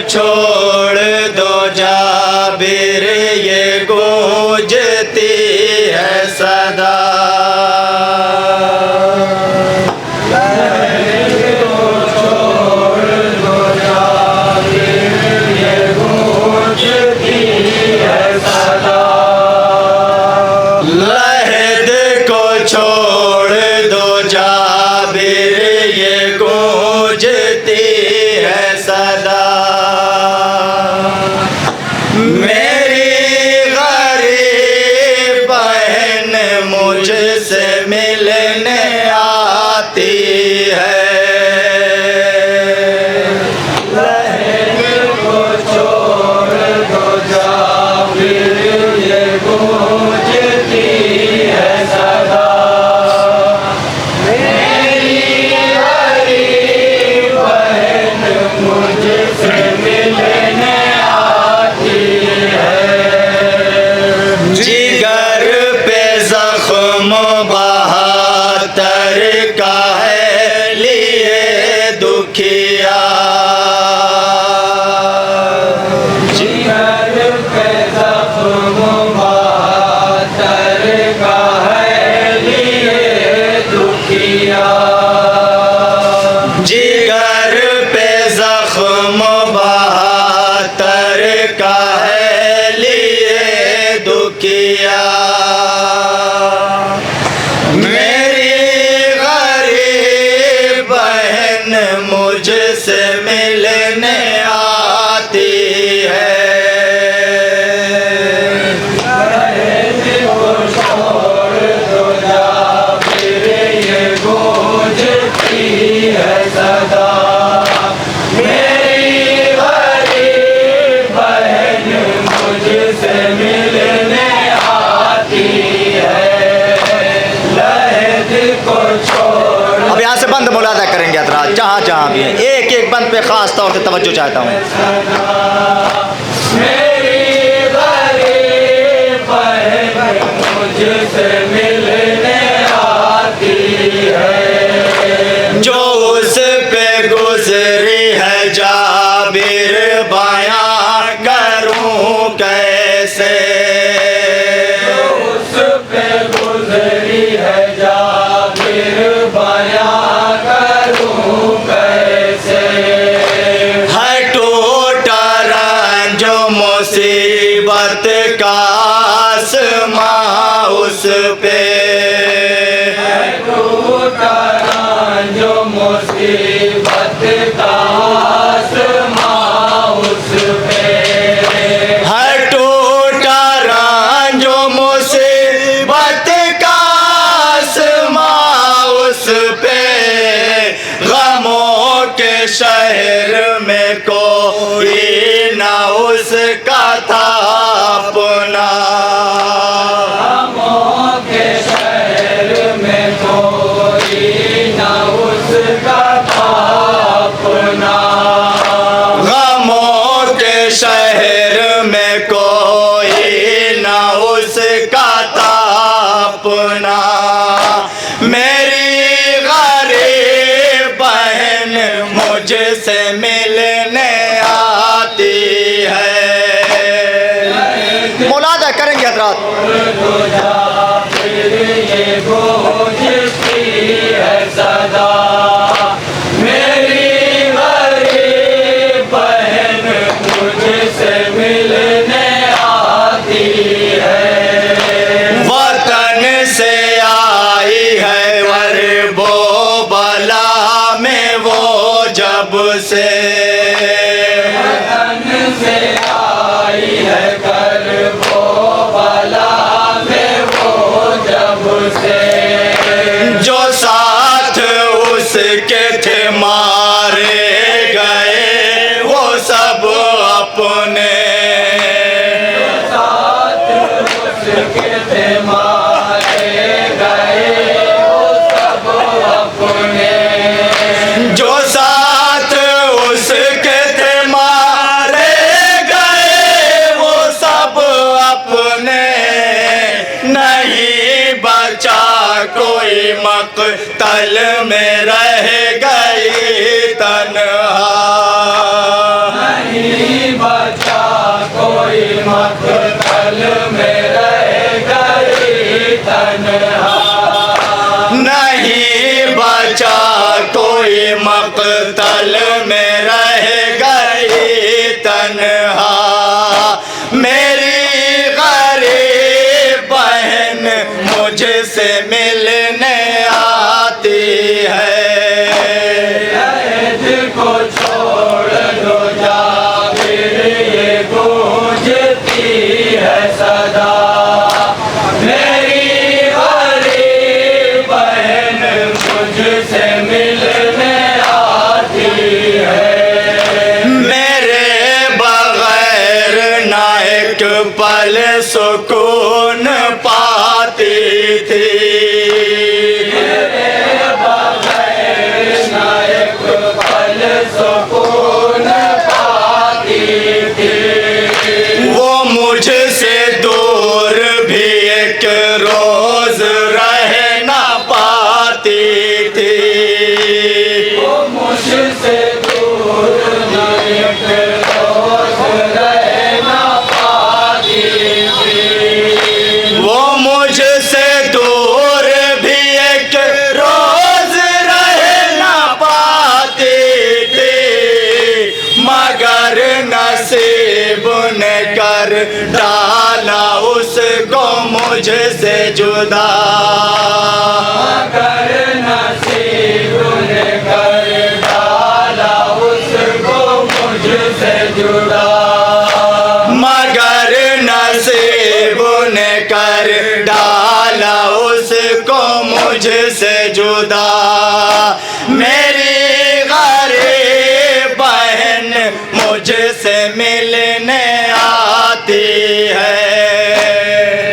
छोड़ दो जाबिर, ये गूंजती है सदा। मुझसे मिलने आती है, लहर को छोड़ दो जाबिर, ये गूंजती है सदा। मेरी गरीब बहन मुझसे मिलने आती है, जिगर पे जख्म बहातर का है लिए दुखिया, जिगर पे जख्म बहातर का है लिए दुखिया, जिगर पे जख्म बहातर का है लिए दुखिया। मुझसे मिलने आती है, को छोड़ दो जाबिर, ये गूंजती है सदा। मेरी गरीब बहन मुझसे मिलने आती है, लहद को छोड़। अब यहाँ से बंद मुलादा करेंगे हज़रात, जहाँ जहाँ भी हैं, एक एक बंद पे ख़ास तौर से तवज्जो चाहता हूँ। मेरी गरीब बहन मुझसे मिलने आती है, जो उस पे गुजरी है जाबिर, बयां करूँ कैसे, उस पे गुजरी है जाबिर, बयां मुसीबत का आसमां उस पे, जो मुसीबत का आसमां उस पे, हर टूटा जो मुसीबत का आसमां उस पे, गमों के शहर में कोई ना उसका था अपना, गमों के शहर में कोई ना उसका था अपना, गमों के शहर में कोई ना उसका था अपना। मेरी गरीब बहन मुझसे मिलने आती है, मुलादा करेंगे हज़रात। ये गूंजती है सदा, मेरी गरीब बहन मुझसे मिलने आती है, वतन से आई है वर्बो बला में वो जब से, वतन से आई है करबो बला में वो जब से, जो साथ उसके थे मारे गए वो सब अपने, जो साथ उसके थे मारे गए वो सब अपने, जो साथ उसके थे मारे गए वो सब अपने, नहीं बचा कोई मक़तल में रह गई तन्हा, नहीं पल में रह गई तन्हा। मेरी गरीब बहन मुझसे मिलने आती है। अहद को छोड़ दो जाबिर ये गूंजती है सदा। मेरी गरीब बहन मुझसे मिलने आती है। मेरे बगैर ना एक पल सुकून पाती थी। मेरे बगैर ना एक पल सुकून पाती थी। वो मुझसे दूर भी एक रोज रह ना पाती थी। वो मुझसे दूर ना एक रोज रह ना पाती थी। वो मुझसे दूर भी एक रोज रह ना पाती थी। मगर नसीब ने कर डाला उसको मुझसे जुदा। मगर नसीब ने कर डाला उसको मुझसे जुदा। मगर नसीब ने कर डाला उसको मुझसे जुदा। मेरी गरीब बहन मुझसे मिलने आती है।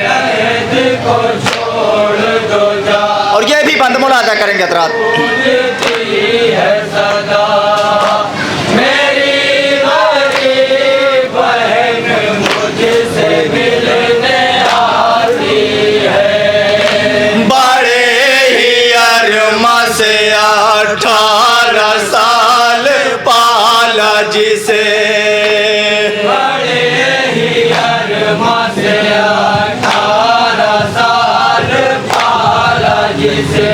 अहद को छोड़ दो जा और ये भी बंदमोला अदा करेंगे हजरात। गूंजती है सदा। मेरी गरीब बहन मुझसे मिलने आती है। बड़े ही अरमा से 18 साल पाला जिसे। बड़े ही अरमा से 18 साल पाला जिसे।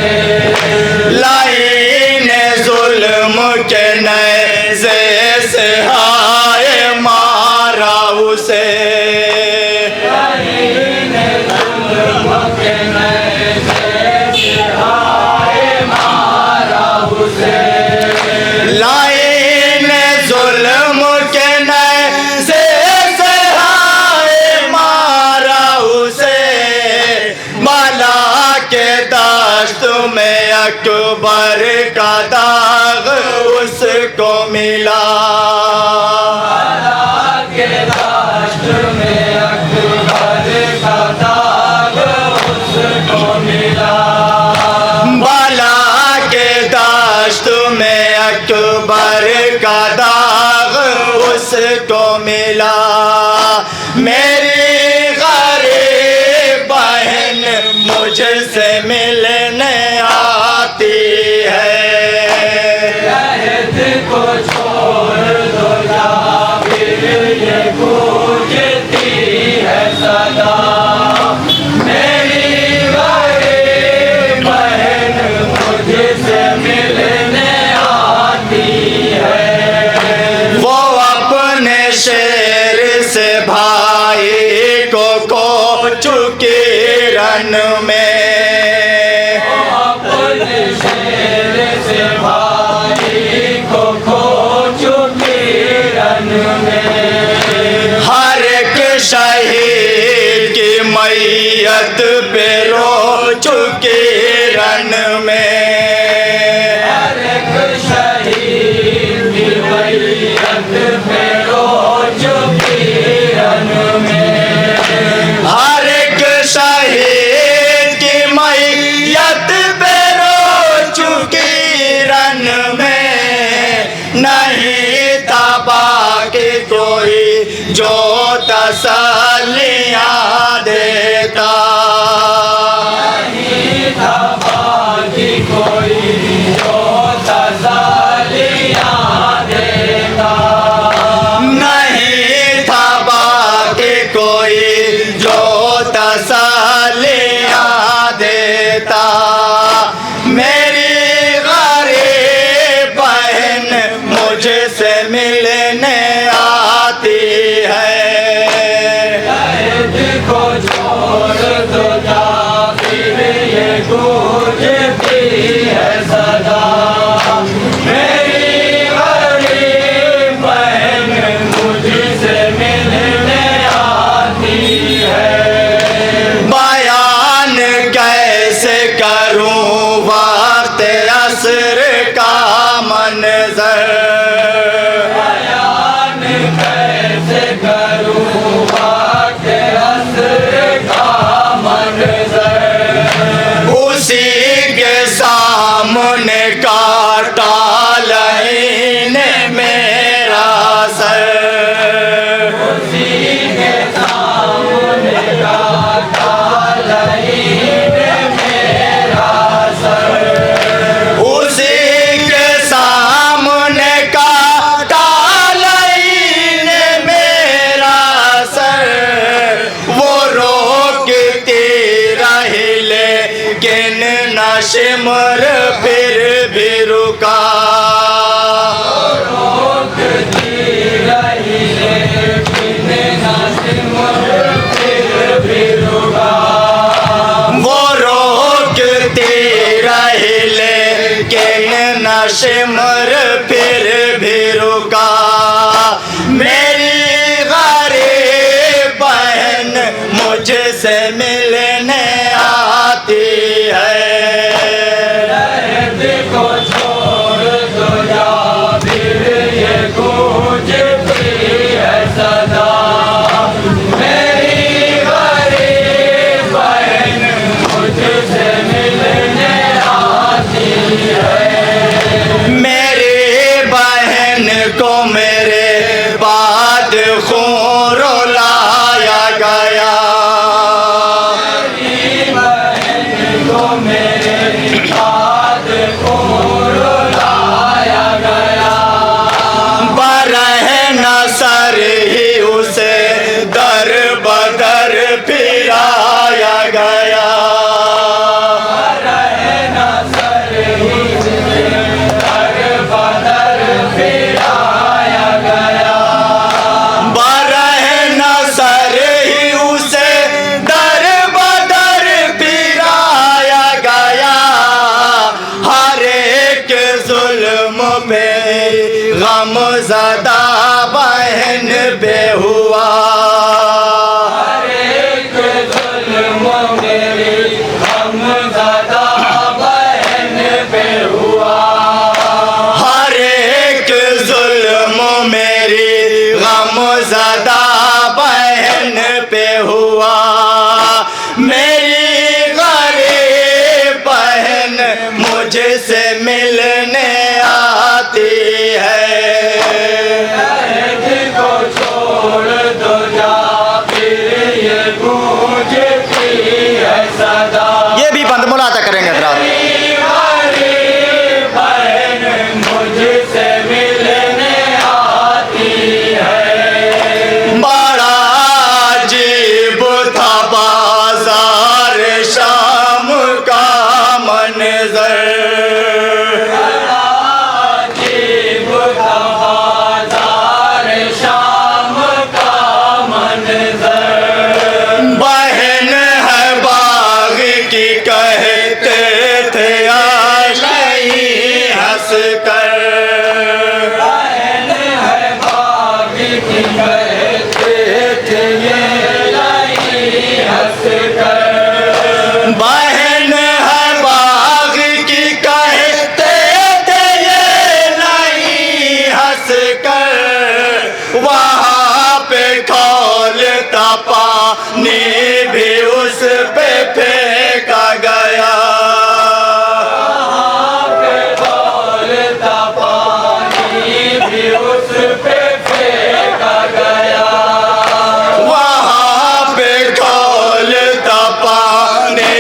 लाइन जुल्म के नैज़े से हाय मारा उसे। लाइन जुल्म के नैज़े से हाय मारा उसे। लाइन जुल्म के नैज़े से हाय मारा उसे। बाला के दश्त में अकबर का दाग उसको मिला। के दाश्त में अकबर का दाग उसको मिला। बाला के दश्त में अकबर का दाग उसको मिला। मेरी गरीब बहन मुझसे मिलने आती है। अहद को छोड़ दो जाबिर ये गूंजती है सदा। मेरी गरीब बहन मुझसे मिलने आती है। वो अपने शेर से भाई को खो चुकी रन में। अपने शेर से भाई को खो चुकी रन में। हर एक शहीद की मैयत पे रो चुकी रन में। हर एक शहीद की मैयत पे रो चुकी रन में। हर एक शहीद की मैयत पे रो चुकी रन में। नहीं था बाकी कोई जो तसल्लियाँ देता। नहीं था बाकी कोई जो तसल्लियाँ देता। नहीं था बाकी कोई जो तसल्लियाँ देता। मेरी गरीब बहन मुझसे मिलने आती है। दर्द को छोड़ दो जा फिर ये गूंजती है सदा। मेरी गरीब बहन मुझसे मिलने आती है। बयान कैसे करूं वक्त असर का मंजर, बयान कैसे करूं वक्त असर का मंजर। उसी के सामने काटा लाइन मेरा सर। उसी के सामने काटा लाइन मेरा सर। उसी के सामने काटा लाइन मेरा सर। वो रोकती रही लेकिन न सिमर फिर भी रुका। रोकती रही लेकिन न सिमर फिर भी रुका। वो रोकती रही लेकिन न सिमर फिर भी रुका। मेरी गरीब बहन मुझसे मिलने आती है। दर्द को छोड़ दो जा फिर ये गूंजती है सदा। मेरी गरीब बहन मुझसे मिलने आती है। मेरी बहन को मेरे बाद खून रुलाया गया। मेरी बहन को मेरे बाद को रुलाया गया। बरह नसर ही उसे दर बदर फिराया गया। रहना सर ही दर बदर फिराया गया। बरह नसर ही उसे दर बदर फिराया गया। हर एक जुल्म पे गम ज़दा बहन पे हुआ। हर एक जुल्म मेरी गमज़दा बहन पे हुआ। हर एक जुल्म मेरी गमज़दा बहन पे हुआ। मेरी गरीब बहन मुझसे मिलने आती है। दर्द को छोड़ दो जा फिर ये गूंजती है सदा। ये भी बंद मुलाता करेंगे हजरात। मेरी गरीब बहन मुझसे मिलने आती है। बड़ा अजीब था बाजार शाम का मंजर। अजीब था बाजार शाम का मंजर। बहन है बाग की कहते थे आशाई हंस कर। बहन है बाग की कहते थे ये लाई हंस कर। बहन है बाग की कहते थे ये नहीं हंस कर। वहाँ पे खौलता पानी भी उस पे फेंका गया। वहाँ पे खौलता पानी भी उस पे फेंका गया। वहाँ पे खौलता पानी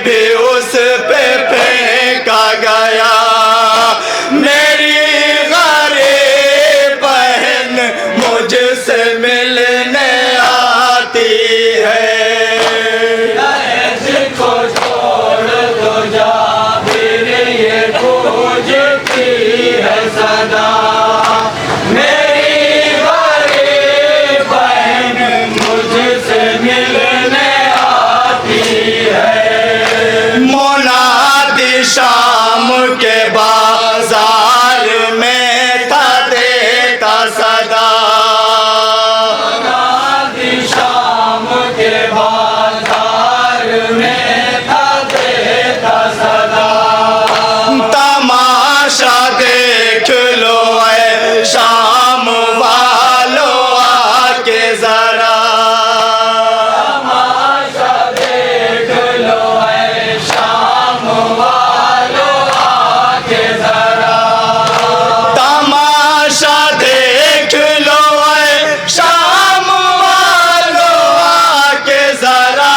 भी उस पे फेंका गया। मेरी गरीब बहन मुझसे मिलने आती है। दर्द को छोड़ दो जा फिर ये गूंजती है सदा। सदा। शाम के बाजार में था देता सदा। तमाशा देख लो ऐ शाम वालों आके जरा। तमाशा देख लो ऐ शाम वालों आके जरा। तमाशा देख लो ऐ शाम वालों आके जरा।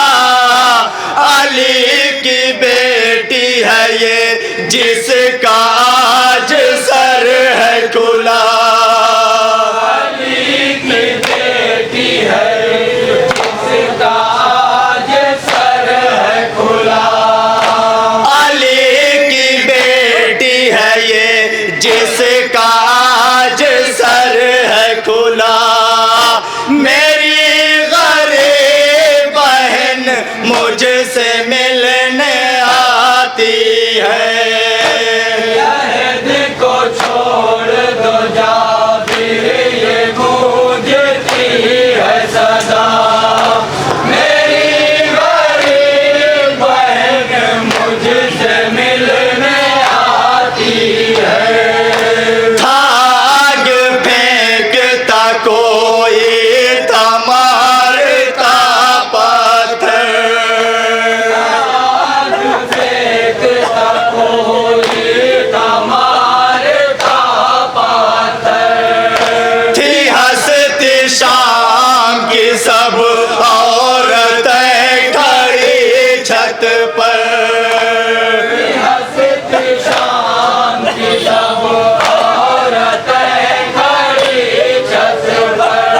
अली की बेटी है ये जिसका आज सर है खुला। अली की बेटी है जिसका आज सर है खुला। अली की बेटी है ये जिसका आज सर है खुला। मेरी गरीब बहन मुझसे मिलने आती है। यहद को छोड़ दो जाबिर ये गूंजती है सदा। मेरी गरीब बहन मुझसे मिलने आती है। आग फेंकता कोई मारता पत्थर। आग फेंकता कोई मारता पत्थर। थी हंसती शाम की सब औरतें खड़ी छत पर। हंसती शाम की सब औरतें खड़ी छत पर।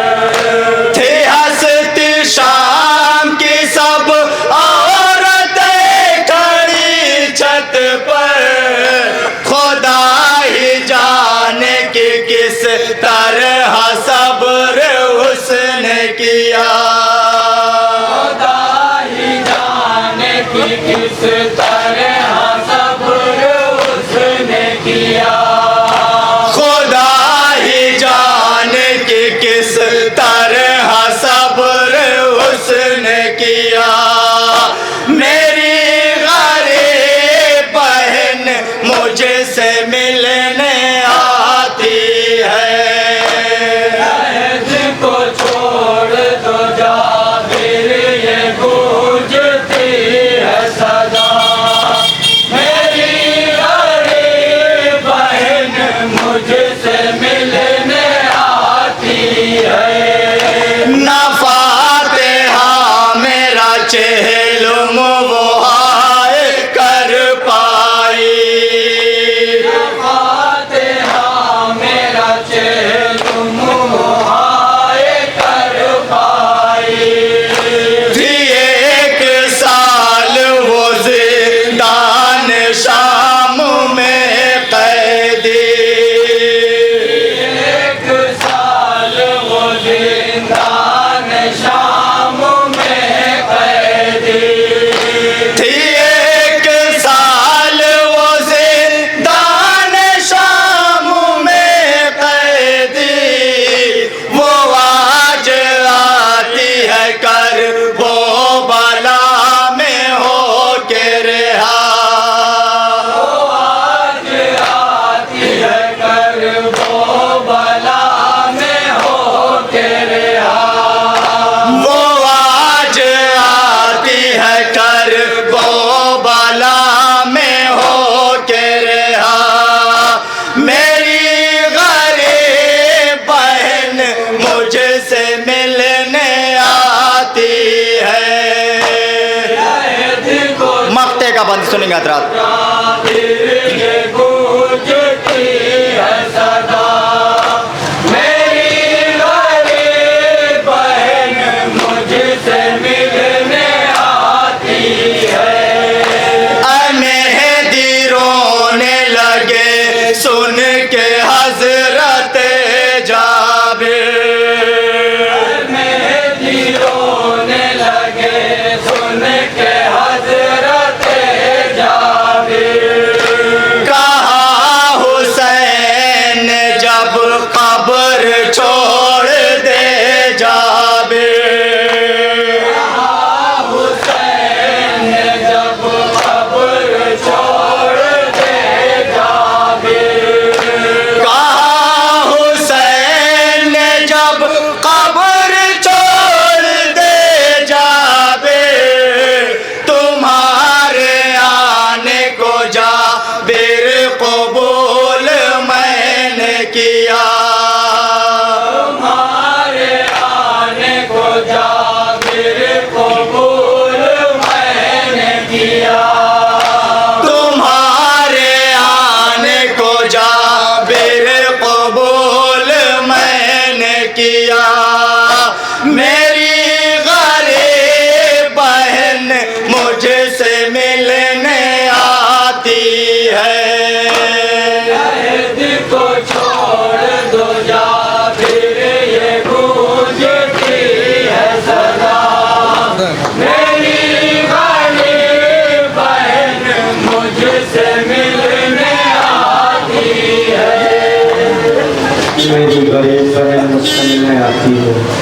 थी हंसती शाम की सब औरतें खड़ी छत पर। खुदा ही जाने की किस तरह सब्र उसने किया। खुदा ही जाने की किस तरह सब्र उसने किया। खुदा ही जाने की किस तरह सब्र उसने किया। मेरी गरीब बहन मुझसे मिलने आती है। यहद को छोड़ दो जाबिर ये गूंजती है सदा। मेरी गरीब बहन मुझसे मिलने आती है। न फातिहा मेरा चेहलुम वो हाय कर पाई। फातिहा मेरा चेहलुम हाय कर पाई। थी एक साल वो जिंदान शाम में कैदी। एक साल वो जिंदान शाम में कैदी। थी एक साल वो जिंदान शाम में कैदी। वो आज आती है कर वो बला में हो के रिहा। आज आती है कर वो बला में हो के रिहा। वो आज आती है कर वो बला में हो के रिहा। मेरी गरीब बहन मुझसे मिलने आती है। यहद को मक्ते का बंद सुनेंगे हजरात। जाबिर ये गूंजती है सदा। मेरी गरीब बहन मुझसे मिलने आती है। ऐ मेहदी रोने लगे सुन के हजरत जाबिर। मेहदी रोने लगे सुन के हजरत जाबिर। छोड़ दे जाबे। हुसैन जब कब्र छोड़ दे जाबे। कहा हुसैन जब कब्र छोड़ दे जाबे, तुम्हारे आने को जाबिर कबूल मैंने किया। तुम्हारे आने को जाबिर कबूल मैंने किया। तुम्हारे आने को जाबिर कबूल मैंने किया। मेरी गरीब बहन मुझसे मिलने आती है। अहद को छोड़ दो जाबिर, ये गूंजती है सदा। मेरी गरीब बहन मुझसे मिलने आती है। मेरी गरीब बहन मुझसे मिलने आती है।